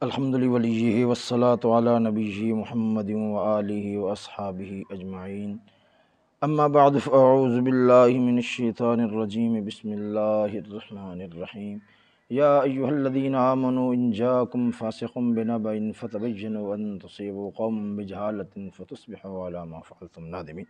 الحمد لولیہ والصلاة علی نبیہ محمد وآلہ واصحابہ اجمعین، اما بعد فاعوذ باللہ من الشیطان الرجیم، بسم اللہ الرحمن الرحیم۔ یا ایہا الذین آمنوا ان جاءکم فاسق بنبأ فتبینوا ان تصیبوا قوما بجہالۃ فتصبحوا علی ما فعلتم نادمین۔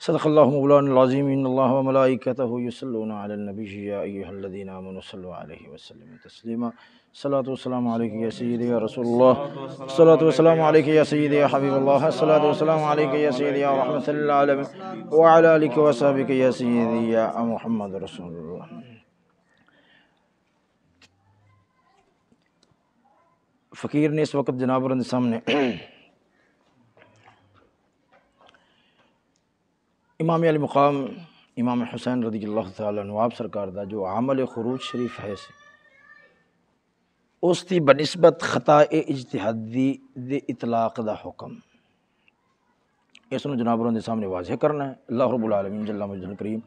صدق اللہ مولانا العظیم۔ ان اللہ وملائکتہ یصلون علی النبی یا ایہا الذین آمنوا صلوا علیہ وسلم تسلیما۔ الصلاۃ والسلام علیک یا سیدی یا رسول اللہ، الصلاۃ والسلام علیک یا سیدی یا حبیب اللہ، الصلاۃ والسلام علیک یا سیدی یا رحمۃ للعالمین وعلی آلک وصحبک یا سیدی یا محمد رسول اللہ۔ فقیر نے اس وقت جناب کے سامنے امام علی مقام امام حسین رضی اللہ تعالیٰ عنہ آپ سرکار دا جو عمل خروج شریف ہے اس کی بنسبت خطاء اجتہادی دے اطلاق دا حکم اس نے جناب کے سامنے واضح کرنا ہے۔ اللہ رب العالمین جل مجدہ الکریم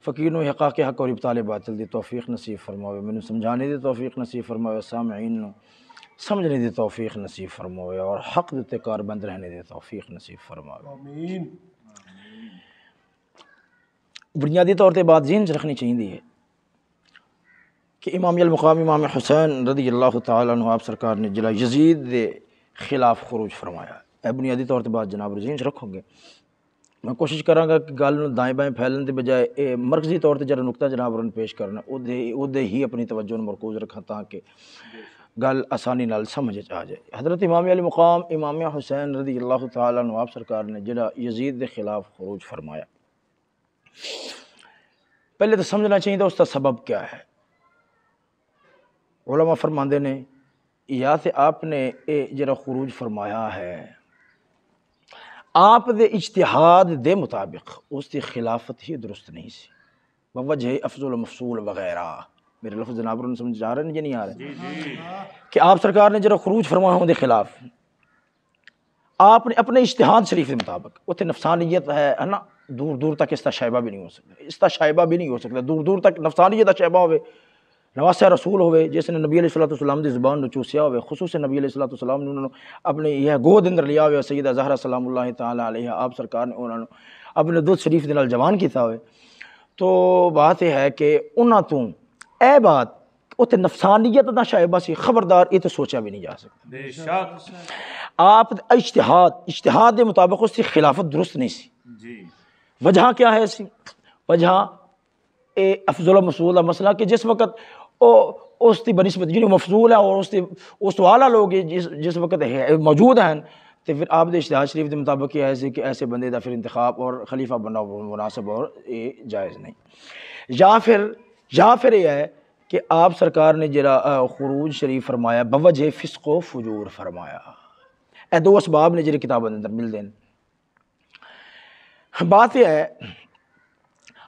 فقیر نو حقاق حق اور ابطال باطل دی توفیق نصیب فرماوے، مینوں سمجھانے دی توفیق نصیب فرماوے، سامعین نو سمجھنے دی توفیق نصیب فرماوے اور حق دے کاربند رہنے دی توفیق نصیب فرماوے، آمین۔ بنیادی طور تے بات ذہن رکھنی چاہیے کہ امام المقام امام حسین رضی اللہ تعالیٰ عنہ آپ سرکار نے جلا یزید دے خلاف خروج فرمایا ہے۔ بنیادی طور تے بات جناب ذہن رکھو گے، میں کوشش کراں گا کہ گل نوں دائیں بائیں پھیلن دے بجائے مرکزی طور تے جڑا نقطہ جناب نے پیش کرنا اودے ہی اپنی توجہ نوں مرکوز رکھاں تاکہ گل آسانی نال سمجھ آ جائے۔ حضرت امام علی مقام امام حسین رضی اللہ تعالیٰ عنہ آپ سرکار نے جڑا یزید دے خلاف خروج فرمایا، پہلے تو سمجھنا چاہیے اس کا سبب کیا ہے۔ علماء فرماندے نے یا تے آپ نے جڑا خروج فرمایا ہے آپ دے اجتہاد دے مطابق اس کی خلافت ہی درست نہیں سی، بوجہ افضل مفصول وغیرہ۔ میرے لفظ جناب نے سمجھ آ رہے ہیں یا نہیں آ رہے؟ کہ آپ سرکار نے جڑا خروج فرمایا ہوں دے خلاف آپ نے اپنے اجتہاد شریف کے مطابق، اتنے نفسانیت ہے نا، دور دور تک اس کا شائبہ بھی نہیں ہو سکتا، اس کا شائبہ بھی نہیں ہو سکتا، دور دور تک نفسانیت کا شائبہ ہوئے، نواسہ رسول ہوئے جس نے نبی علیہ السلام دی زبان نو چوسیا ہوئے، خصوص نبی علیہ السلام نے انہوں نے اپنے یہ گود اندر لیا ہوئے، سیدہ زہرا سلام اللہ تعالیٰ علیہ آپ سرکار نے انہوں نے اپنے دودھ شریف دے نال جوان کیتا ہوئے۔ تو بات یہ ہے کہ انہاں تو اے بات اتنے نفسانیت دا شائبہ سی، خبردار یہ تو سوچا بھی نہیں جا سکتا۔ بے شک آپ اجتہاد دے مطابق اس کی خلافت درست نہیں سی۔ وجہ کیا ہے اسی؟ وجہ افضل و مفضول کا مسئلہ کہ جس وقت اس کی بنسبت جنہوں مفضول ہے اور اس تو اعلیٰ لوگ جس وقت موجود ہیں تو پھر آپ دے اجتہاد شریف دے مطابق یہ ہے کہ ایسے بندے دا پھر انتخاب اور خلیفہ بننا مناسب اور جائز نہیں، یا پھر یہ ہے کہ آپ سرکار نے جڑا خروج شریف فرمایا بوجہ فسق و فجور فرمایا۔ اے دو اسباب نے جڑے کتابوں اندر مل دین۔ بات یہ ہے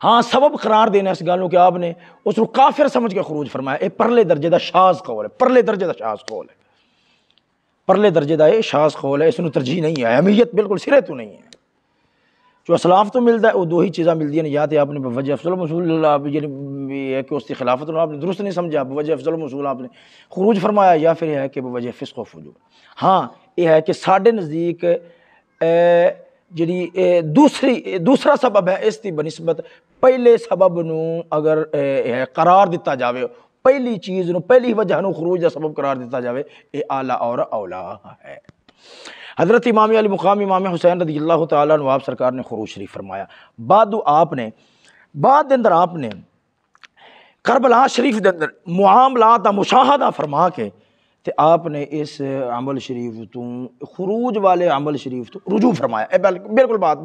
ہاں سبب قرار دینا اس گالوں کہ آپ نے اس کو کافر سمجھ کے خروج فرمایا، اے پرلے درجے دا شاذ قول ہے، پرلے درجے دا شاذ قول ہے، اس کو ترجیح نہیں ہے، اہمیت بالکل سرے تو نہیں ہے۔ جو اسلاف تو ملتا ہے وہ دو ہی چیزاں ملتی ہیں، یا تو آپ نے بوجہ افضل مصول یہ ہے کہ اس کی خلافت آپ نے درست نہیں سمجھا، بوجہ افضل مصول آپ نے خروج فرمایا، یا پھر یہ ہے کہ بوجہ فسق و فجور۔ ہاں یہ ہے کہ ساڈے نزدیک جڑی دوسرا سبب ہے اس کی بنسبت پہلے سبب نو اگر قرار دیتا جاوے، پہلی چیز نو پہلی وجہ نو خروج دا سبب قرار دیتا جاوے، یہ اعلیٰ اور اولا ہے۔ حضرت امام علی مقام امام حسین رضی اللہ تعالیٰ عنہ آپ سرکار نے خروج شریف فرمایا، بعد اندر آپ نے کربلا شریف دے اندر معاملات دا مشاہدہ فرما کے تے آپ نے اس عمل شریف تو خروج والے عمل شریف تو رجوع فرمایا۔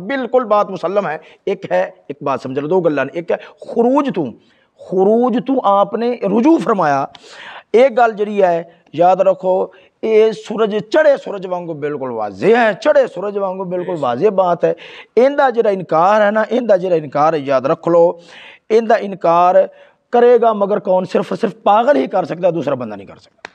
بالکل بات مسلم ہے۔ ایک بات سمجھ لو، دو گلاں، ایک ہے خروج تو آپ نے رجوع فرمایا، ایک گل جڑی ہے یاد رکھو یہ سورج چڑھے سورج وانگو بالکل واضح ہے، چڑھے سورج وانگو بالکل واضح بات ہے۔ اندہ جڑا انکار ہے نا، اندہ جڑا انکار ہے یاد رکھ لو، اندہ انکار کرے گا مگر کون؟ صرف پاگل ہی کر سکتا، دوسرا بندہ نہیں کر سکتا۔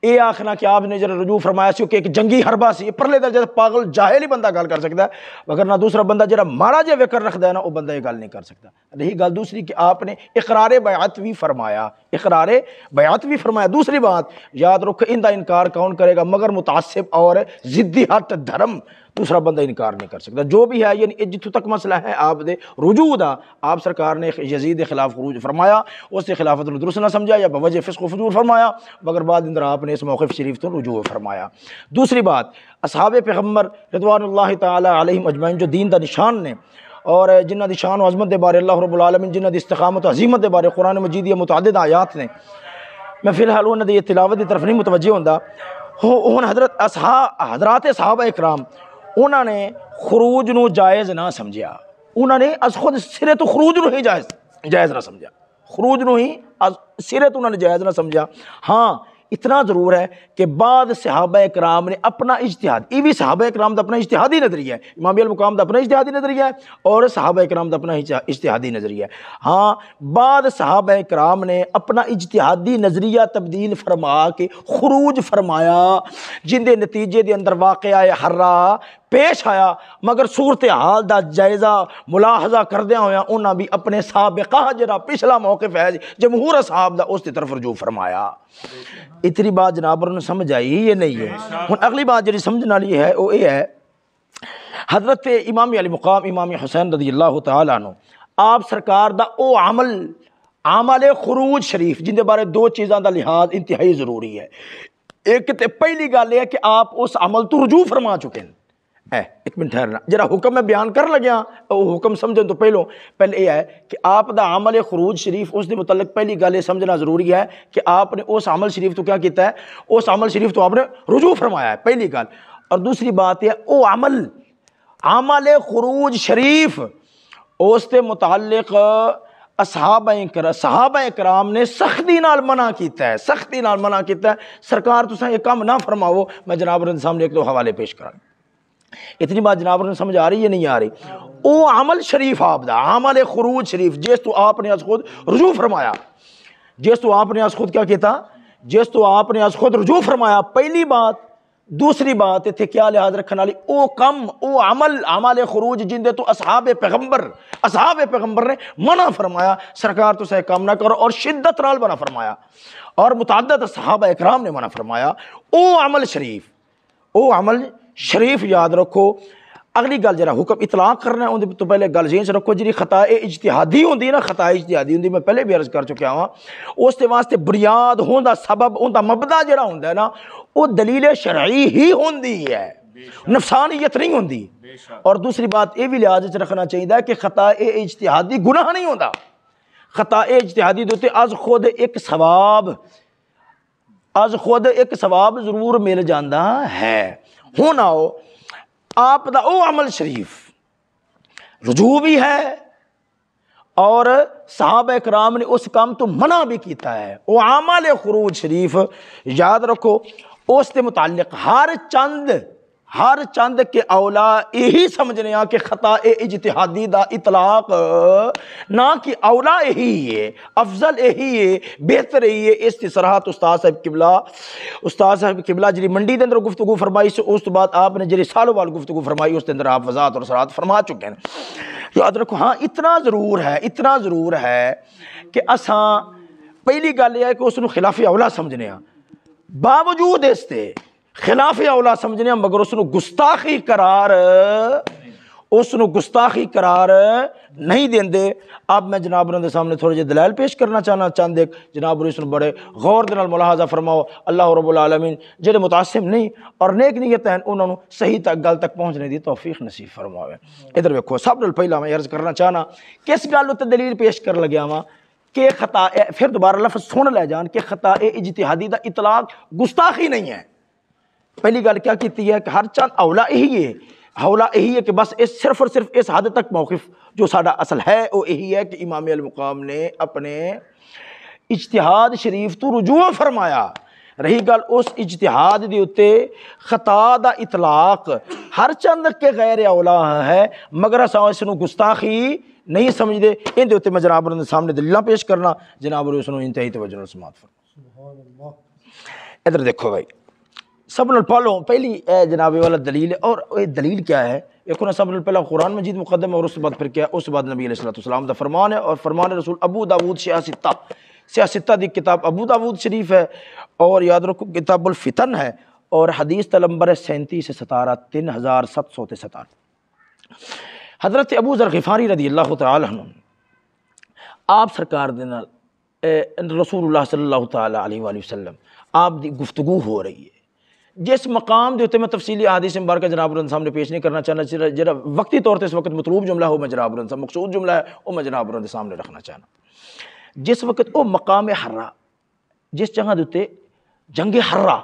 یہ آخنا کہ آپ نے جب رجوع فرمایا سی کہ ایک جنگی حربہ سی پرلے درجے پاگل جاہل ہی بندہ گل کر سکتا ہے، مگر نہ دوسرا بندہ جڑا ماڑا جہا وکر رکھتا ہے نا وہ بندہ یہ گل نہیں کر سکتا۔ رہی گل دوسری کہ آپ نے اقرار بیعت بھی فرمایا، اقرار بیعت بھی فرمایا۔ دوسری بات یاد رکھو ان کا انکار کون کرے گا مگر متعصب اور ضدی ہٹ دھرم، دوسرا بندہ انکار نہیں کر سکتا جو بھی ہے۔ یعنی جتوں تک مسئلہ ہے آپ دے رجوع دا، آپ سرکار نے یزید کے خلاف خروج فرمایا، اس سے خلافت نو درست نہ سمجھا یا بوجہ فسق و فجور فرمایا، مگر بعد اندر آپ نے اس موقف شریف تو رجوع فرمایا۔ دوسری بات اصحاب پیغمبر رضوان اللہ تعالی علیہم اجمعین جو دین دا نشان نے اور جنہ دی شان و عظمت دے بارے اللہ رب العالمین جنہ دی استقامت و عظیمت دے بارے قرآن مجید یا متعدد آیات نے، میں فی الحال انہاں دی تلاوت دی طرف نہیں متوجہ ہوندا۔ ہن حضرات صحابہ اکرام انہوں نے خروج نو جائز نہ سمجھیا، انہوں نے از خود سرے تو خروج نو ہی جائز نہ سمجھا، خروج نو ہی از سرے تو انہوں نے جائز نہ سمجھا۔ ہاں اتنا ضرور ہے کہ بعد صحابہ اکرام نے اپنا اجتہاد، یہ بھی صحابہ اکرام دا اپنا اجتہادی نظریہ ہے، امام المقام دا اپنا اجتہادی نظریہ ہے اور صحابہ اکرام دا اپنا اجتہادی نظریہ ہے۔ ہاں بعد صحابہ اکرام نے اپنا اجتہادی نظریہ تبدیل فرما کے خروج فرمایا، جن دے نتیجے دے اندر واقعہ حرہ پیش آیا، مگر صورتحال دا جائزہ ملاحظہ کردیا ہویا انہاں بھی اپنے سابقہ جڑا پچھلا موقف ہے جمہور اصحاب دا اس کی طرف رجوع فرمایا۔ اتنی بات جناب نے سمجھ آئی یہ نہیں ہے۔ ہن اگلی بات جڑی سمجھنے والی ہے وہ یہ ہے، حضرت امام علی مقام امام حسین رضی اللہ تعالیٰ عنہ آپ سرکار دا او عمل خروج شریف جن دے بارے دو چیزاں دا لحاظ انتہائی ضروری ہے۔ ایک تے پہلی گل ہے کہ آپ اس عمل تو رجوع فرما چکے ہیں۔ ایک منٹ ٹھہرنا، جرا حکم میں بیان کر لگیا وہ حکم سمجھیں تو پہلے یہ ہے کہ آپ دا عمل خروج شریف اس دے متعلق پہلی گل یہ سمجھنا ضروری ہے کہ آپ نے اس عمل شریف تو کیا کیتا ہے، اس عمل شریف تو آپ نے رجوع فرمایا ہے، پہلی گل۔ اور دوسری بات یہ وہ عمل خروج شریف اس دے متعلق صحابہ اکرام نے سختی نال منع کیتا ہے، سختی نال منع کیتا ہے، سرکار تساں یہ کام نہ فرماؤ۔ میں جناب کے سامنے ایک دو حوالے پیش کراں۔ اتنی بات جناب نے سمجھ آ رہی ہے نہیں آ رہی؟ او عمل شریف آپ دا عمل خروج شریف جس تو آپ نے از خود رجوع فرمایا، جس تو آپ نے از خود کیا کیتا، جس تو آپ نے از خود رجوع فرمایا، پہلی بات۔ دوسری بات اتنے کیا لحاظ رکھنے والی او کم او عمل خروج جن دے تو اصحاب پیغمبر نے منع فرمایا، سرکار تو سے کام نہ کرو، اور شدت نال منع فرمایا، اور متعدد صحابہ اکرام نے منع فرمایا۔ او عمل شریف یاد رکھو۔ اگلی گل جرا حکم اطلاق کرنا ہے تو پہلے گل ذہن سے رکھو، جی خطاء اجتہادی ہوندی نا، خطاء اجتہادی ہوندی میں پہلے بھی عرض کر چکا ہوں، اس کے واسطے بنیاد ہوندا سبب ہوندا مبدا جڑا ہوندا ہے نا وہ دلیل شرعی ہی ہوندی ہے، نفسانیت نہیں ہوندی۔ اور دوسری بات یہ بھی لحاظ رکھنا چاہیے کہ خطاء اجتہادی گناہ نہیں ہوندا، خطاء اجتہادی دوتے از خود ایک ثواب ضرور مل جاندہ ہے۔ ہوں آؤ آپ دا او عمل شریف رجوع بھی ہے اور صحابہ اکرام نے اس کام تو منع بھی کیتا ہے۔ وہ عمل خروج شریف یاد رکھو، اس کے متعلق ہر چند کے اولا یہی سمجھنے کہ خطاء اجتہادی دا اطلاق نہ کہ اولا یہی ہے، افضل یہی ہے، بہتر یہی ہے۔ اس کی صراحت استاد صاحب قبلہ جی منڈی دے اندر گفتگو فرمائی، اس تو بعد آپ نے جی سالوں وال گفتگو فرمائی، اس کے اندر آپ وضاحت اور صراحت فرما چکے ہیں۔ یاد رکھو ہاں اتنا ضرور ہے کہ اساں پہلی گل یہ ہے کہ اس کو خلاف اولا سمجھنے ہاں، باوجود اس تے خلاف اولا سمجھنے مگر اس کو گستاخی قرار نہیں دیندے۔ اب میں جناب دے سامنے تھوڑے جے دلائل پیش کرنا چاہنا چاند ایک جناب اس بڑے غور دے نال ملاحظہ فرماؤ۔ اللہ رب العالمین جڑے متعصب نہیں اور نیک نیت ہیں انہوں نے صحیح گل تک پہنچنے دی توفیق نصیب فرماوے۔ ادھر ویکھو، سب نال پہلا میں عرض کرنا چاہنا کس گل تے دلیل پیش کر لگیا وا کہ خطاء، پھر دوبارہ لفظ سن لے جان کہ خطاء اجتہادی دا اطلاق گستاخی نہیں ہے۔ پہلی گل کیا کیتی ہے کہ ہر چند اولا یہی ہے کہ بس صرف اور صرف اس حد تک موقف جو ساڈا اصل ہے وہ یہی ہے کہ امام المقام نے اپنے اجتہاد شریف تو رجوع فرمایا۔ رہی گل اس اجتہاد دی اتے خطا دا اطلاق ہر چند کے غیر اولا ہے، مگر اساں اس نو گستاخی نہیں سمجھدے۔ ان دے اتے میں جناب دے سامنے دلیلاں پیش کرنا، جناب اس نو انتہائی توجہ نال سماعت فرمائیں۔ ادھر دیکھو بھائی سب نال پہلو پہلی جناب والا دلیل ہے، اور یہ دلیل کیا ہے؟ ایک سب نال پہلا قرآن مجید مقدم ہے، اور اس کے بعد پھر کیا؟ اس کے بعد نبی علیہ السلام دا فرمان ہے، اور فرمان رسول ابو داود سیاستہ دی کتاب ابو داود شریف ہے، اور یاد رکھو کتاب الفتن ہے، اور حدیث کا نمبر ہے 3717 3717۔ حضرت ابو ذر غفاری رضی اللہ تعالی عنہ آپ سرکار دے نال رسول اللہ صلی اللہ تعالی علیہ وآلہ وسلم آپ دی گفتگو ہو رہی ہے، جس مقام دے اتنے میں تفصیلی احادیث مبارکہ جناب رن سامنے پیش نہیں کرنا چاہنا، جڑا وقتی طور تے اس وقت مطلوب جملہ ہو میں جناب رن مقصود جملہ ہے وہ میں جناب رن سامنے رکھنا چاہنا۔ جس وقت وہ مقام حرہ، جس جگہ دے اتنے جنگ حرہ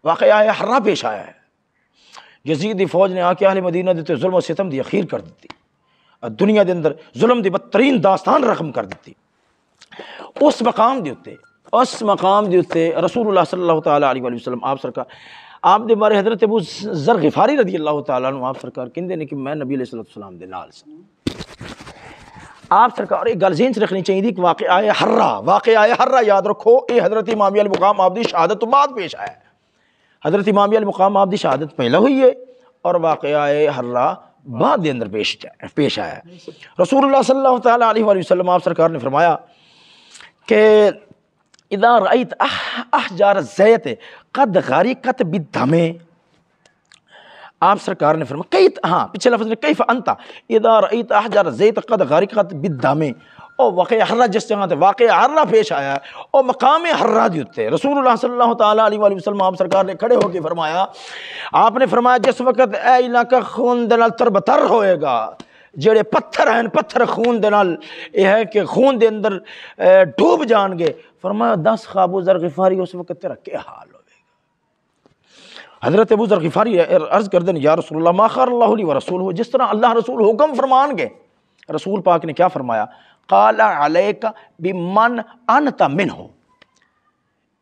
واقعہ حرہ پیش آیا ہے، یزید دی فوج نے آ کے اہل مدینہ دے تے ظلم و ستم دی اخیر کر دیتی، دنیا دے اندر ظلم دی بدترین داستان رقم کر دیتی۔ اس مقام دے اتنے رسول اللہ صلی اللہ تعالی علیہ وآلہ وسلم آپ سرکار آپ دے بارے حضرت ابو ذر غفاری رضی اللہ تعالیٰ عنہ آپ سرکار کہندے نے کہ میں نبی علیہ السلام دے نال سے آپ سرکار ایک گل ذہن سے رکھنی چاہیے کہ واقعہ حرہ یاد رکھو، یہ حضرت امامیہ المقام آپ دی شہادت تو بعد پیش آیا ہے۔ حضرت امامیہ المقام آپ دی شہادت پہلا ہوئی ہے، اور واقعہ حرہ بعد دے اندر پیش آیا ہے۔ رسول اللہ صلی اللہ تعالیٰ علیہ وآلہ وسلم آپ سرکار نے فرمایا کہ اذا رأیت احجار الزیت قد غرقت بالدم، آپ سرکار نے فرمایا پچھلے لفظ نے کیف انت اذا رأیت احجار الزیت قد غرقت بالدم، او واقعہ حرہ جس جگہ تے واقعہ حرہ پیش آیا ہے، او مقام حرہ دی اتنے رسول اللہ صلی اللہ تعالیٰ علیہ وآلہ وسلم آپ سرکار نے کھڑے ہو کے فرمایا، آپ نے فرمایا جس وقت اے علاقہ خون دے نال تربتر ہوئے گا، جڑے پتھر ہیں پتھر خون دے نال یہ ہے کہ خون دے اندر ڈوب جان گے، فرمایا 10 ابو ذر غفاری اس وقت تیرا کیا حال ہوئے گا؟ حضرت ابو ذر غفاری عرض کر دیں یا رسول اللہ ما خیر اللہ لی ورسولہ، جس طرح اللہ رسول حکم فرمان گے، رسول پاک نے کیا فرمایا؟ قال علیک بمن انت منہ،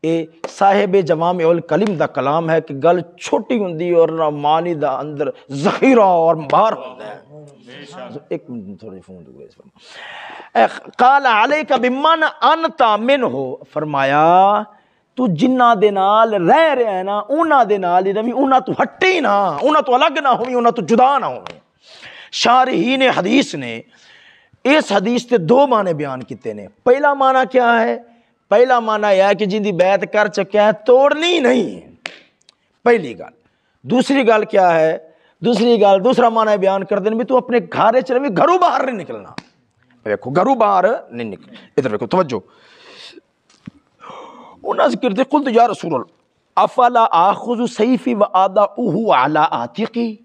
اے صاحب جوامع الکلم دا کلام ہے کہ گل چھوٹی ہوندی اور نہ معنی دا اندر ذخیرہ اور بار ہوتا ہے۔ ایک منٹ تھوڑی فون دو گے، قال علیک بمن انت منہ، فرمایا تو جنہ دے نال رہ رہے ہیں نا انہاں دے نال ہی رہی، انہاں تو ہٹی نہ، انہاں تو الگ نہ ہوئی، انہاں تو جدا نہ ہوئی۔ شارحین حدیث نے اس حدیث تے 2 معنی بیان کیتے نے۔ پہلا معنی کیا ہے؟ پہلا معنی یہ ہے کہ جن دی بیعت کر چکے ہیں توڑنی نہیں، پہلی گل۔ دوسری گل کیا ہے؟ دوسرا معنی بیان کر دیں بھی تو اپنے گھر چ رہی، گھروں باہر نہیں نکلنا۔ دیکھو گھروں باہر نہیں نکل، ادھر دیکھو توجہ۔ انہاں ذکر دے قلت یا رسول اللہ افلا آخذ سیفی و آداؤہ علی عاتقی،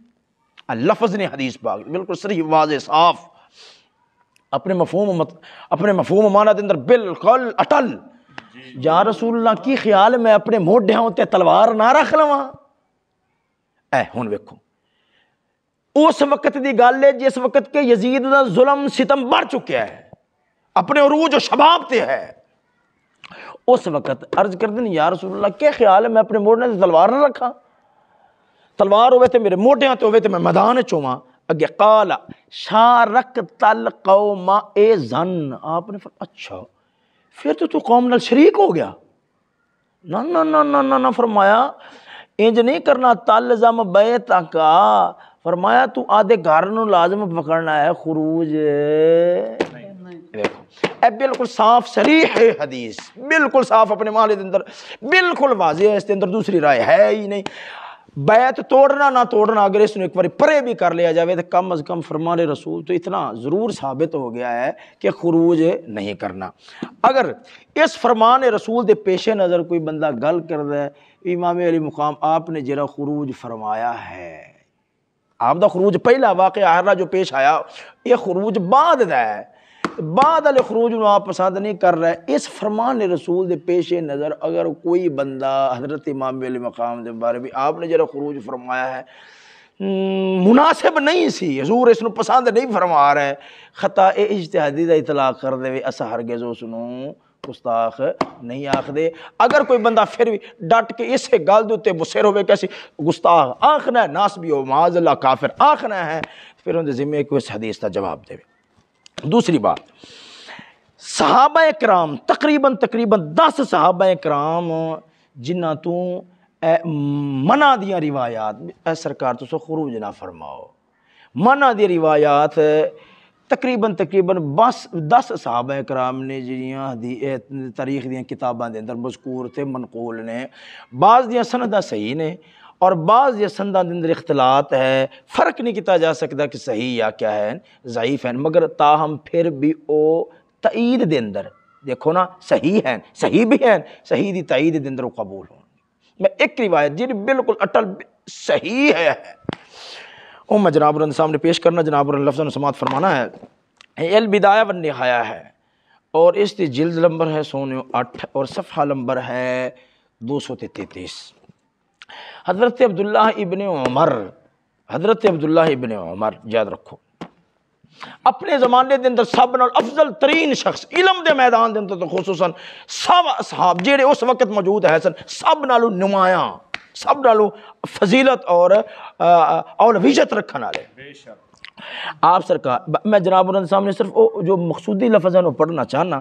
لفظ نے حدیث پاک بالکل صریح واضح صاف اپنے مفہوم معنی دے اندر بالکل اٹل۔ یا رسول اللہ کی خیال میں اپنے موڈھیاں تے تلوار نہ رکھ لواں؟ اے ہن ویکھو اس وقت دی گل ہے جس وقت کے یزید دا ظلم ستم بڑھ چکیا ہے، اپنے عروج و شباب تے ہے، اس وقت عرض کر دیں یا رسول اللہ کے خیال ہے میں اپنے موڈھیاں تے تلوار نہ رکھاں؟ تلوار ہوئے تے میرے موڈھیاں تے ہوئے تے میں میدان چوواں۔ اگے قال شارکت القوم اذن، آپ نے فرمایا اچھا پھر تو قوم نال شریک ہو گیا؟ نہ فرمایا انج نہیں کرنا، تلزم بیتک، فرمایا تو آدھے گھر نو لازم پکڑنا ہے، خروج اے بالکل صاف صریح ہے حدیث، بالکل صاف اپنے معنی دے اندر بالکل واضح ہے، اس کے اندر دوسری رائے ہے ہی نہیں۔ بیعت توڑنا نہ توڑنا اگر اس نے ایک بار پرے بھی کر لیا جاوے تو کم از کم فرمان رسول تو اتنا ضرور ثابت ہو گیا ہے کہ خروج نہیں کرنا۔ اگر اس فرمان رسول دے پیش نظر کوئی بندہ گل کر رہا ہے امام علی مقام آپ نے جرا خروج فرمایا ہے، آپ دا خروج پہلا واقعہ حرہ جو پیش آیا یہ خروج بعد دا ہے، بعد علی خروج میں آپ پسند نہیں کر رہا ہے، اس فرمان رسول دے پیش نظر اگر کوئی بندہ حضرت امام علی مقام دے بارے بھی آپ نے جرا خروج فرمایا ہے مناسب نہیں سی، حضور اس نو پسند نہیں فرما رہا ہے، خطاء اجتہادی دا اطلاق کر دے اسا ہرگز اس نو گستاخ نہیں آکھ دے۔ اگر کوئی بندہ پھر بھی ڈٹ کے اسے گل دے مصر ہوئے کیسی گستاخ آخنا ہے، ناسبی و معاذ اللہ کافر آخنا ہے، پھر ان دے ذمے کو اس حدیث کا جواب دے۔ دوسری بات، صحابہ کرام تقریباً 10 صحابہ کرام جنہ تو منع دیا روایات اے سرکار تو خروج نہ فرماؤ، منع دی روایات تقریباً 10 صحابہ کرام نے جڑیاں تاریخ دیاں کتاباں دے اندر مذکور تھے، منقول نے، بعض دیاں سنداں صحیح نے اور بعض دیاں سنداں دے اندر اختلاط ہے، فرق نہیں کیتا جا سکتا کہ صحیح یا کیا ہے ضعیف ہیں، مگر تاہم پھر بھی او تائید دے اندر دیکھو نا صحیح ہیں، صحیح بھی ہیں، صحیح دی تائید دے اندر وہ قبول ہوں۔ میں ایک روایت جی بالکل اٹل صحیح ہے وہ میں جناب رن سامنے پیش کرنا، جناب رن لفظ سماعت فرمانا ہے۔ البدایہ والنہایہ ہے اور اس کی جلد نمبر ہے 108 اور صفحہ نمبر ہے 233۔ حضرت عبداللہ ابن عمر یاد رکھو، اپنے زمانے دے اندر سب نال افضل ترین شخص علم دے میدان دے اندر خصوصاً سب اصحاب جڑے اس وقت موجود ہے سن، سب نالوں نمایاں، سب نالوں فضیلت اور اولویت رکھن والے آپ سرکار۔ میں جناب ان سامنے صرف جو مقصودی لفظ ہیں پڑھنا چاہنا۔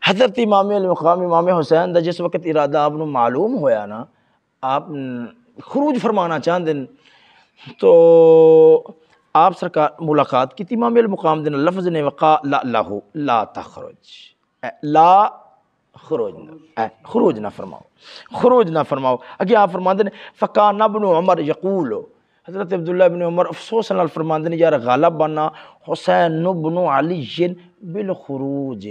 حضرت امام المقام امام حسین دا جس وقت ارادہ آپ کو معلوم ہویا نا، آپ خروج فرمانا چاہتے ہیں تو آپ سرکار ملاقات کی تھی امام المقام دن لفظ نے وقا لا تخرج، لا خروج نہ فرماؤ، خروج نہ فرماؤ۔ اگے آپ فرماتے ہیں فکان ابن عمر یقول، حضرت عبداللہ ابن عمر افسوس نال فرماتے ہیں یار غالب بنا حسین ابن علی بالخروج،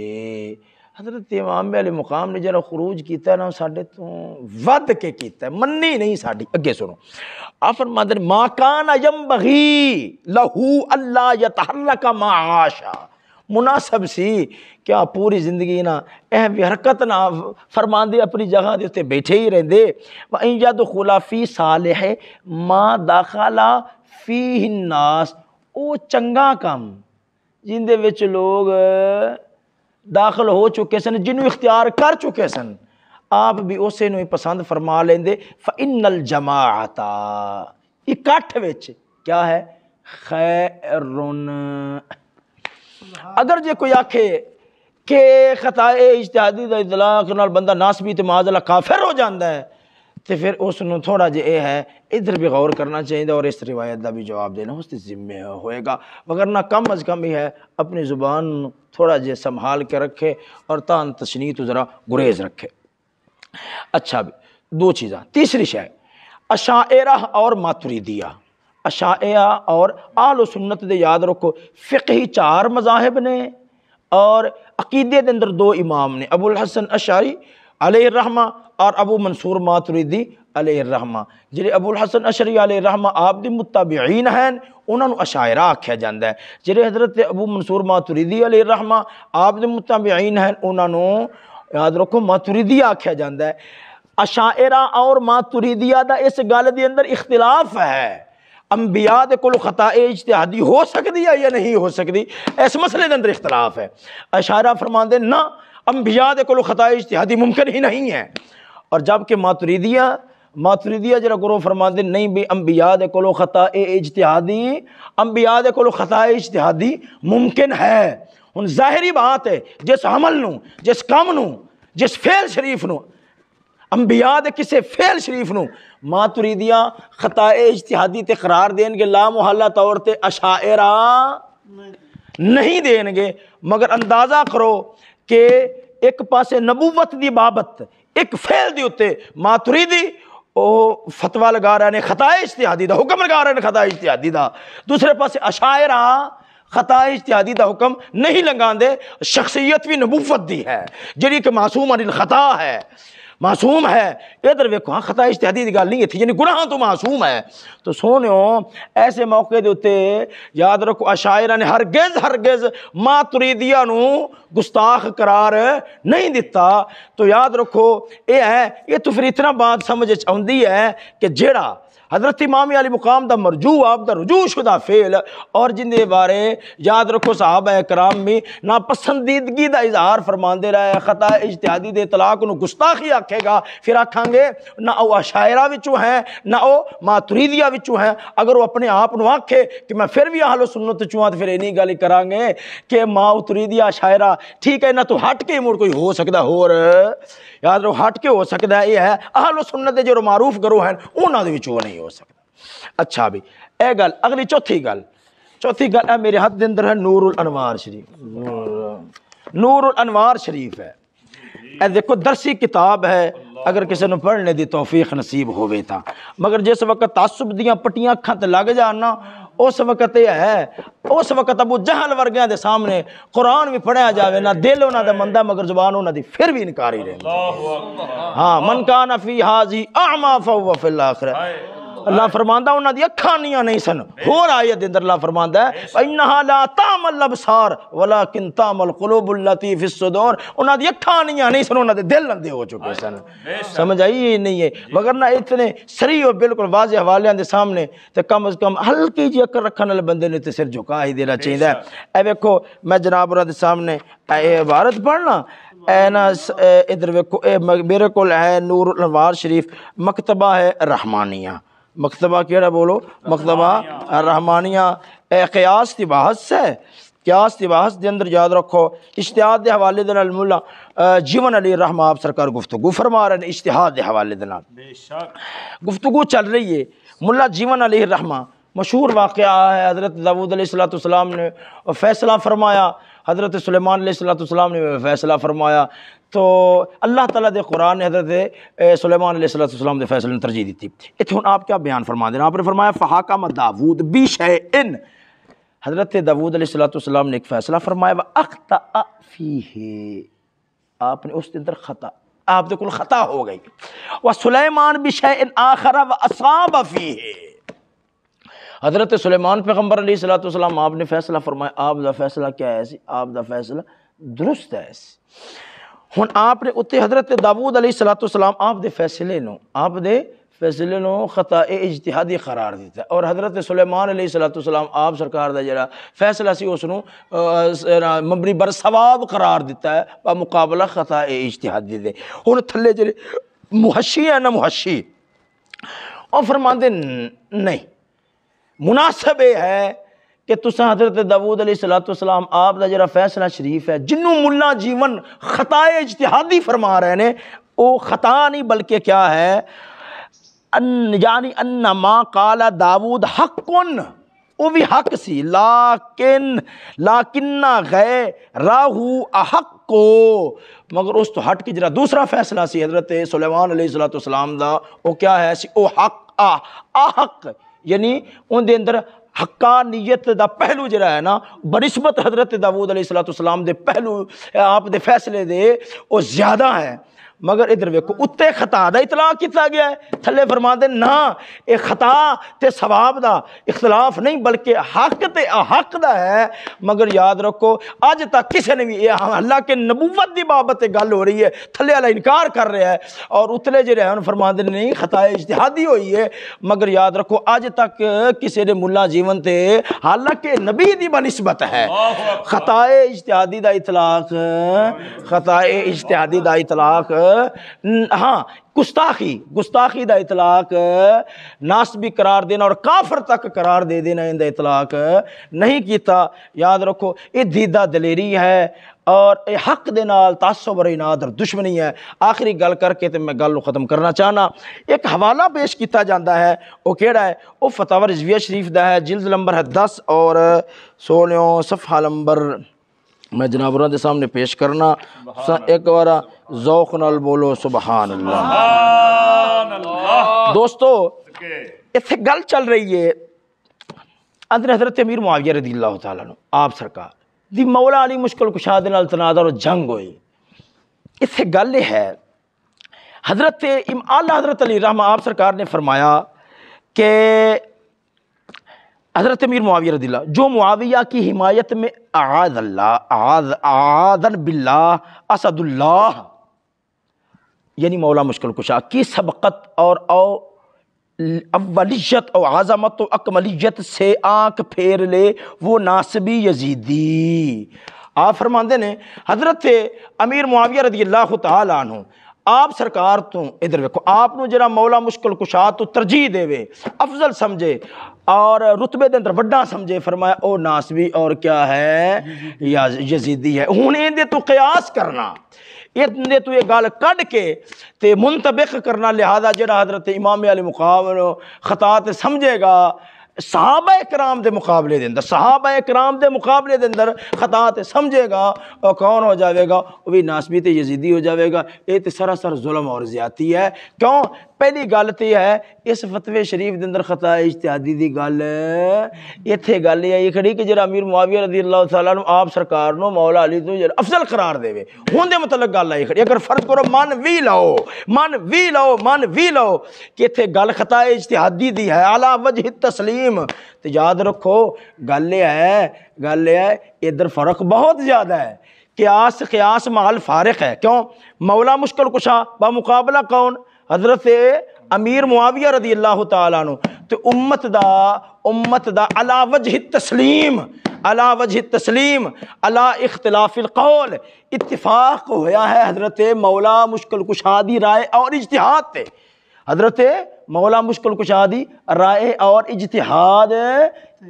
حضرت امام علی مقام نے جڑا خروج کیتا ہے نا ساڈے تو ود کے کیتا ہے، منی نہیں ساڈی۔ اگے سنو آپ فرماتے ہیں ما کان ینبغی لہو اللہ یتحرک معاشا، مناسب سی کیا پوری زندگی نا اہم حرکت نہ فرماندے اپنی جگہ دے تے بیٹھے ہی رہندے۔ وَإِن يَدْخُلَ فِي صَالِحِ مَا دَخَلَ فِيهِ النَّاسِ، او چنگا کم جن دے وچ لوگ داخل ہو چکے سن، جنوں اختیار کر چکے سن، آپ بھی اسے نو ہی پسند فرما لیندے۔ فَإِنَّ الْجَمَاعَةَ، اکٹھ وچ کیا ہے خیرن، اگر جے کوئی آکھے کہ خطاء اجتہادی دا اطلاق نال بندہ ناسبی تے معاذ اللہ کافر ہو جاندا ہے تو پھر اس نو تھوڑا جے اے ہے ادھر بھی غور کرنا چاہیے اور اس روایت دا بھی جواب دینا اس کے ذمہ ہوئے گا، وگرنہ کم از کم ہی ہے اپنی زبان تھوڑا جے سنبھال کے رکھے اور تان تشنیع تو ذرا گریز رکھے۔ اچھا بھی دو چیزاں، تیسری شے اشاعرہ اور ماتریدیہ، اشاعرہ اور اہل و سنت دے یاد رکھو فقہی 4 مذاہب نے اور عقیدے دے اندر 2 امام نے، ابو الحسن اشعری علیہ الرحمہ اور ابو منصور ماتریدی علیہ الرحمہ۔ جڑے ابو الحسن اشعری علیہ الرحمہ آپ دی متابعین ہیں انہاں نو اشاعرہ آکھیا جاندا ہے، جڑے حضرت ابو منصور ماتریدی علیہ الرحمہ آپ دے متابعین ہیں انہاں نو یاد رکھو ماتریدی آکھیا جاندا ہے۔ اشاعرہ اور ماتریدیہ دا اس گل دے اندر اختلاف ہے، انبیاء دے کول خطاء اجتہادی ہو سکتی ہے یا نہیں ہو سکتی، اس مسئلے دے اندر اختلاف ہے۔ اشاعرہ فرماندے نہ انبیاء دے کول خطاء اجتہادی ممکن ہی نہیں ہے، اور جبکہ ماتریدیہ جڑا گروہ فرماندے نہیں بھی انبیاء دے کول خطاء اجتہادی، انبیاء دے کول خطاء اجتہادی ممکن ہے۔ ہن ظاہری بات ہے جس عمل نو، جس کام نو، جس فعل شریف نو انبیاء دے کسے فعل شریف نو ماتریدیہ خطاء اجتہادی تے قرار دین گے لا محالہ طور تے اشاعرہ نہیں دین گے، مگر اندازہ کرو کہ ایک پاسے نبوت دی بابت ایک فعل دی اتے ماتریدی او فتویٰ لگا رہے ہیں خطاء اجتہادی دا، حکم لگا رہے ہیں خطاء اجتہادی دا، دوسرے پاسے اشاعرہ خطاء اجتہادی دا حکم نہیں لگان دے، شخصیت بھی نبوت دی ہے جڑی کہ معصوم عن الخطا ہے، معصوم ہے۔ ادھر ویکھو ہاں خطاء اجتہادی دی گل نہیں تھی، یعنی گناہ تو معصوم ہے۔ تو سونیو ایسے موقع دے اتے یاد رکھو اشاعرہ نے ہرگز ماتریدیہ نو گستاخ قرار نہیں دیتا۔ تو یاد رکھو یہ ہے، یہ تو پھر اتنا بات سمجھ آندی ہے کہ جیڑا حضرت امام علی مقام دا مرجو آپ دا رجوع شدہ فعل اور جن دے بارے یاد رکھو صحابہ کرام میں ناپسندیدگی دا اظہار فرماندے رہے خطا اجتہادی دے اطلاق انہوں گستاخی آکھے گا، پھر آکھاں گے نہ او اشاعرہ وچوں ہیں نہ او ماتریدیہ وچوں ہیں۔ اگر وہ اپنے آپ نو آکھے کہ میں پھر بھی اہل سنت چوں ہاں تو پھر اینی گل کران گے کہ ماتریدیہ اشاعرہ ٹھیک ہے نہ تو ہٹ کے مڑ کوئی ہو سکدا ہور یاد رکھو ہٹ کے ہو سکدا ہے، یہ ہے اہل سنت دے جو معروف گروہ ہیں انہاں دے وچوں نہیں ہو سکتا۔ اچھا بھی اے گل اگلی چوتھی گل ہے میرے ہاتھ دے اندر ہے نور الانوار شریف، نور الانوار شریف ہے، اے دیکھو درسی کتاب ہے اگر کسی نے پڑھنے دی توفیق نصیب ہوئے تھا، مگر جس وقت تعصب دیاں پٹیاں اکھاں تے لگ جانا اس وقت یہ ہے، اس وقت ابو جہل ورگیاں دے سامنے قرآن بھی پڑھیا جاوے نہ دل انہاں دا مندہ مگر زبان انہاں دی پھر بھی انکاری رہے۔ ہاں من کان فی ھذہ اعمی فہو فی الاخرہ، اللہ فرماندا انہاں دی اکھاں نہیں سن، اور آیت دے اندر اللہ فرماندا ہے انھا لا تعمی الابصار ولکن تعمی القلوب التی فی الصدور، انہاں دی اکھاں نہیں سن، انہاں دے دل اندھے ہو چکے سن۔ سمجھ آئی نہیں ہے، مگر نہ اتنے صریح اور بالکل واضح حوالے دے سامنے تے کم از کم ہلکی جی عقل رکھن والے بندے نے تے سر جھکا ہی دینا چاہیے۔ اے ویکھو میں جناب دے سامنے اے عبارت پڑھنا اے نا ادھر ویکھو اے میرے کول ہے نور الانوار شریف، مکتبہ ہے رحمانیہ، مکتبہ کیڑا بولو مکتبہ رحمانیہ، اے قیاس دی بحث ہے، قیاس دی بحث دے اندر یاد رکھو اجتہاد دے حوالے دے نال مولا جیون علی رحمہ آپ سرکار گفتگو فرما رہے ہیں، اجتہاد دے حوالے دے نال گفتگو چل رہی ہے۔ مولا جیون علیہ الرحمہ مشہور واقعہ ہے، حضرت داؤد علیہ السلام نے فیصلہ فرمایا، حضرت سلیمان علیہ السلام نے فیصلہ فرمایا، تو اللہ تعالیٰ دے قرآن نے حضرت سلیمان علیہ السلام دے فیصلے نے ترجیح دیتی۔ اتھے ہن آپ کیا بیان فرما دینا، آپ نے فرمایا فحاکم داؤد بشیء، حضرت داؤد علیہ السلام نے ایک فیصلہ فرمایا واخطأ فیہ، آپ نے اس کے اندر خطا، آپ دے کل خطا ہو گئی، وسلیمان بشیء آخر واصاب فیہ، حضرت سلیمان پیغمبر علیہ السلام آپ نے فیصلہ فرمایا، آپ دا فیصلہ کیا ہے سی، آپ دا فیصلہ درست ہے سی۔ ہن آپ نے اتنے حضرت داؤد علیہ السلام آپ دے فیصلے نو خطا اجتہادی قرار دیتا ہے، اور حضرت سلیمان علیہ السلام آپ سرکار دا جڑا فیصلہ سی اس نو مبنی بر ثواب قرار دیتا ہے بمقابلہ خطا اجتہادی دے۔ ہن تھلے جڑے محشی ہے نا محشی اور فرماندے نہیں، مناسب یہ ہے کہ تساں حضرت داؤد علیہ السلام آپ دا جڑا فیصلہ شریف ہے جنوں ملا جیون خطا اجتہادی فرما رہے ہیں، وہ خطا نہیں بلکہ کیا ہے یعنی ان ما قال داؤد حق، وہ بھی حق سی، لیکن غیرہ احق کو، مگر اس تو ہٹ کے جڑا دوسرا فیصلہ سی حضرت سلیمان علیہ السلام دا وہ کیا ہے سی، وہ حق احق، یعنی ان دے اندر حقانیت دا پہلو جڑا ہے نا بنسبت حضرت داؤد علیہ السلام دے پہلو آپ دے فیصلے دے وہ زیادہ ہے۔ مگر ادھر ویکھو اتے خطا دا اطلاق کیتا گیا ہے، تھلے فرما دے نہ اے خطا تے ثواب دا اختلاف نہیں بلکہ حق تے احق دا ہے۔ مگر یاد رکھو آج تک کسی نے بھی اللہ کے نبوت دی بابت گل ہو رہی ہے، تھلے والا انکار کر رہا ہے، اور اتلے جڑے ہیں فرما دے نہیں خطا اجتہادی ہوئی ہے، مگر یاد رکھو آج تک کسی نے ملا جیون تے حالانکہ نبی دی بنسبت ہے خطا اجتہادی دا اطلاق، خطا اجتہادی دا اطلاق ہاں گستاخی دا اطلاق ناسبی قرار دینا اور کافر تک قرار دے دینا ان دا اطلاق نہیں کیتا۔ یاد رکھو یہ دیدہ دلیری ہے اور حق دے نال تعصب اور اناد اور دشمنی ہے۔ آخری گل کر کے تے میں گل ختم کرنا چاہنا، ایک حوالہ پیش کیتا جاندہ ہے، وہ کیڑا ہے، وہ فتاوی رضویہ شریف دا ہے، جلد نمبر ہے 10 اور 16 صفحہ نمبر میں جناب دے سامنے پیش کرنا، ایک بارہ ذوق نال بولو سبحان اللہ۔ دوستو اتھے گل چل رہی ہے اندر حضرت امیر معاویہ رضی اللہ تعالیٰ عنہ آپ سرکار دی مولا علی مشکل کشا دے نال تنازع اور جنگ ہوئی۔ اتھے گل یہ ہے حضرت اعلیٰ حضرت علی رحمہ آپ سرکار نے فرمایا کہ حضرت امیر معاویہ رضی اللہ جو معاویہ کی حمایت میں اعاذن باللہ اسد اللہ یعنی مولا مشکل کشا کی سبقت اور اولیت اور عظمت و اکملیت سے آنکھ پھیر لے وہ ناسبی یزیدی. آپ فرماندے نے حضرت امیر معاویہ رضی اللہ تعالیٰ عنہ آپ سرکار تو ادھر ویکھو آپ نو جڑا مولا مشکل کشا تو ترجیح دے وے افضل سمجھے اور رتبے دے اندر بڑا سمجھے, فرمایا او ناسبی اور کیا ہے یزیدی ہے. ہن ایندے تو قیاس کرنا, ایندے تو یہ گل کڈ کے تے منطبق کرنا, لہذا جڑا حضرت امام علی مقام خطا تے سمجھے گا صحابہ کرام دے مقابلے دے اندر, صحابہ کرام دے مقابلے دے اندر خطا تے سمجھے گا اور کون ہو جاوے گا, وہ بھی ناسبی تے یزیدی ہو جاوے گا. یہ تے سراسر ظلم اور زیادتی ہے. کیوں؟ پہلی گل تے ہے اس فتوی شریف دے اندر خطا اجتہادی دی گل ایتھے گل یہ کھڑی کہ جڑا امیر معاویہ رضی اللہ تعالیٰ عنہ آپ سرکار نو مولا علی تو افضل قرار دے وے, ہون دے متعلق گل آئی کھڑی. اگر فرض کرو من وی لو کہ ایتھے گل خطا اجتہادی دی ہے علی وجہ التسلیم, تو یاد رکھو گل یہ ہے ادھر فرق بہت زیادہ ہے. قیاس مال فارق ہے. کیوں؟ مولا مشکل کشا بمقابلہ کون؟ حضرت امیر معاویہ رضی اللہ تعالیٰ عنہ. تو امت دا علی وجہ التسلیم علی اختلاف القول اتفاق ہویا ہے حضرت مولا مشکل کشا دی رائے اور اجتہاد تے. حضرت مولا مشکل کشا دی رائے اور اجتہاد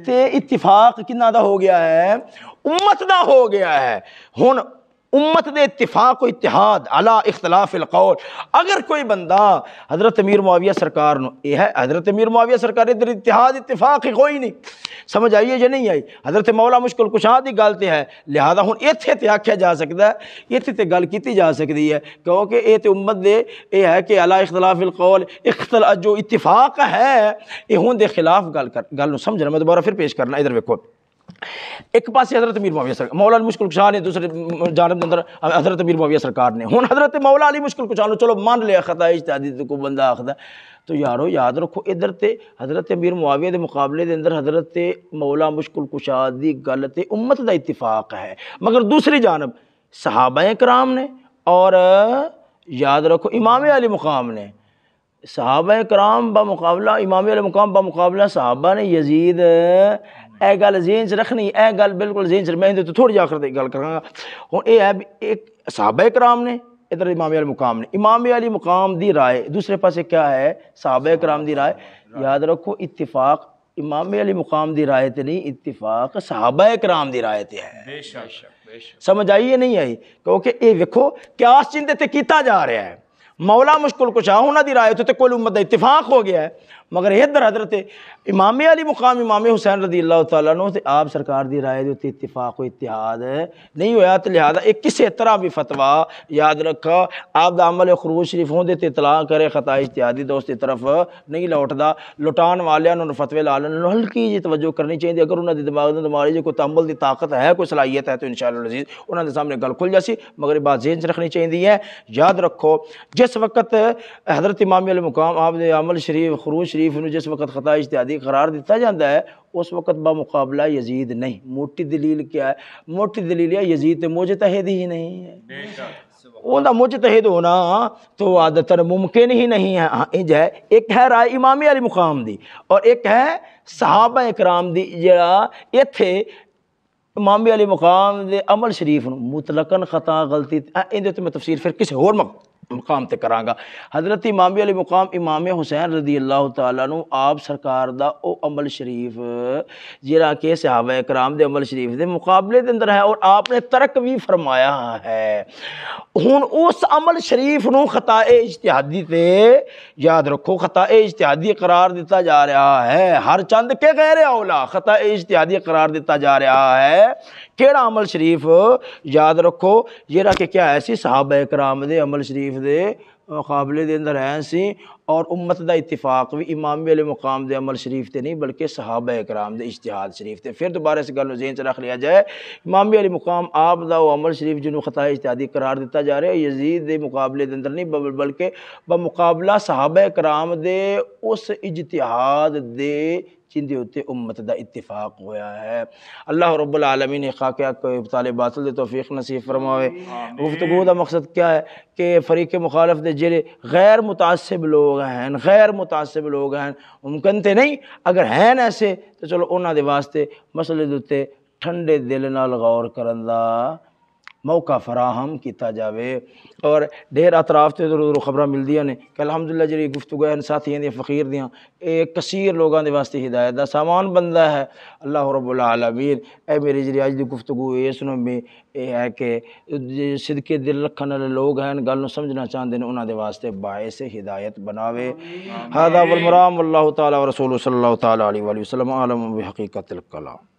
تے اتفاق کنہ دا ہو گیا ہے؟ امت دا ہو گیا ہے. ہن امت دے اتفاق و اتحاد علی اختلاف القول. اگر کوئی بندہ حضرت امیر معاویہ سرکار نو یہ ہے حضرت امیر معاویہ سرکار ادھر اتحاد اتفاق کوئی نہیں, سمجھ آئیے یا نہیں آئی؟ حضرت مولا مشکل کشا دی گل تے ہے, لہذا ہن ایتھے تے آکھیا جا سکدا ہے, ایتھے تے گل کیتی جا سکدی ہے, کیونکہ اے تے امت دے اے ہے کہ علی اختلاف القول جو اتفاق ہے اے ہون دے خلاف گل نو سمجھنا. میں دوبارہ پھر پیش کرنا, ادھر ویکھو. ایک پاسے حضرت امیر معاویہ سرکار مولا علی مشکل کشا نے, دوسرے جانب کے اندر حضرت امیر معاویہ سرکار نے. ہن حضرت مولا علی مشکل کشا نے چلو مان لیا خطا اجتہادی تے کو بندہ آخدا, تو یارو یاد رکھو ادھر تے حضرت امیر معاویہ دے مقابلے دے اندر حضرت مولا مشکل کشا دی گل تے امت دا اتفاق ہے, مگر دوسری جانب صحابہ کرام نے اور یاد رکھو امام علی مقام نے, صحابہ کرام بمقابلہ امام علی مقام بمقابلہ صحابہ نے یزید اے گل ذہن چ رکھنی, اے گل بالکل ذہن چ, میں تو تھوڑی آخر گل کراں. ہن اے ہے ایک صحابہ کرام نے, ادھر امام علی مقام نے, امام علی مقام دی رائے, دوسرے پاسے کیا ہے صحابہ کرام دی رائے. یاد رکھو اتفاق امام علی مقام دی رائے تے نہیں, اتفاق صحابہ کرام دی رائے تے ہے. بے شک. سمجھ آئی یا نہیں آئی؟ کیونکہ اے ویکھو قیاس چندے تے کیتا جا رہا ہے. مولا مشکل کشا انہاں دی رائے تے کل امت دا اتفاق ہو گیا ہے, مگر ادھر حضرت امام علی مقام امام حسین رضی اللہ تعالیٰ عنہ تے آپ سرکار دی رائے دے اتفاق و اتحاد نہیں ہویا. تو لہذا ایک کسی طرح بھی فتویٰ یاد رکھا آپ دا عمل خروج شریف ہوں دے تے اطلاع کرے خطا اجتہادی دوست کی طرف نہیں لوٹدا. لٹان والے نے فتوی لالن ہلکی جی توجہ کرنی چاہیے. اگر انہاں دی دماغ دے ماری کوئی تحمل دی طاقت ہے, کوئی صلاحیت ہے, تو انشاءاللہ العزیز انہاں دے سامنے گل کھل جاسی, مگر بات ذہن چ رکھنی چاہیے ہے. یاد رکھو جس وقت حضرت امام علی مقام آپ دے عمل شریف خروج شریف نو جس وقت خطا اجتہادی قرار دیتا جاتا ہے, اس وقت بمقابلہ یزید نہیں. موٹی دلیل کیا ہے؟ موٹی دلیل ہے یزید تے مجتہد ہی نہیں ہے. اوندا مجتہد ہونا تو عادتاً ممکن ہی نہیں ہے. ہاں انج ہے, ایک ہے رائے امام علی مقام دی اور ایک ہے صحابہ کرام دی. جڑا ایتھے امام علی مقام دے عمل شریف نو مطلقاً خطا غلطی اندے تے میں تفسیر پھر کسی اور مقام تے کراں گا. حضرت امام علی مقام امام حسین رضی اللہ تعالیٰ عنہ آپ سرکار دا او عمل شریف جڑا کہ صحابہ کرام دے عمل شریف دے مقابلے دے اندر ہے اور آپ نے ترک بھی فرمایا ہے. ہن اس عمل شریف نو خطا اجتہادی تے یاد رکھو خطا اجتہادی قرار دیتا جا رہا ہے. ہر چند کے غیر اولا خطا اجتہادی قرار دیتا جا رہا ہے. کیڑا عمل شریف؟ یاد رکھو جڑا کہ کیا ہے سی صحابہ کرام دے عمل شریف دے مقابلے دے اندر ہے سی, اور امت دا اتفاق بھی امام علی مقام دے عمل شریف تے نہیں بلکہ صحابہ کرام دے اجتہاد شریف تے. پھر دوبارہ اس گل نو ذہن چ رکھ لیا جائے, امام علی مقام آپ دا وہ عمل شریف جنوں خطا اجتہادی قرار دیتا جا رہا ہے یزید دے مقابلے دے اندر نہیں بلکہ بمقابلہ صحابہ کرام دے اس اجتہاد دے جندے ہوتے امت دا اتفاق ہویا ہے. اللہ رب العالمین خاکہ کو ابطال باطل دے توفیق نصیب فرمائے. گفتگو دا مقصد کیا ہے کہ فریق مخالف دے جڑے غیر متعصب لوگ لوگ ہیں، غیر متعصب لوگ ہیں، ممکن تے نہیں اگر ہیں ایسے تو چلو انہاں دے واسطے مسئلے دے تے ٹھنڈے دل نال غور کرن دا موقع فراہم کیتا جاوے۔ اور ڈھیر اطراف تے ضرور خبراں ملدیاں نے کہ الحمدللہ جڑی گفتگو ہے ساتھیاں دی فقیر دیاں ایک کثیر لوگاں دے واسطے ہدایت دا سامان بندہ ہے۔ اللہ رب العالمین اے میری جڑی اج دی گفتگو ہے اس نوں میں اے ہے کہ صدقے دل رکھن والے لوگ ہیں گل نوں سمجھنا چاہندے نے انہاں دے واسطے باعث ہدایت بناوے۔ ھذا والمرام واللہ تعالی ورسولہ صلی اللہ تعالی علیہ وآلہ وسلم عالم بحقیقت الکلام۔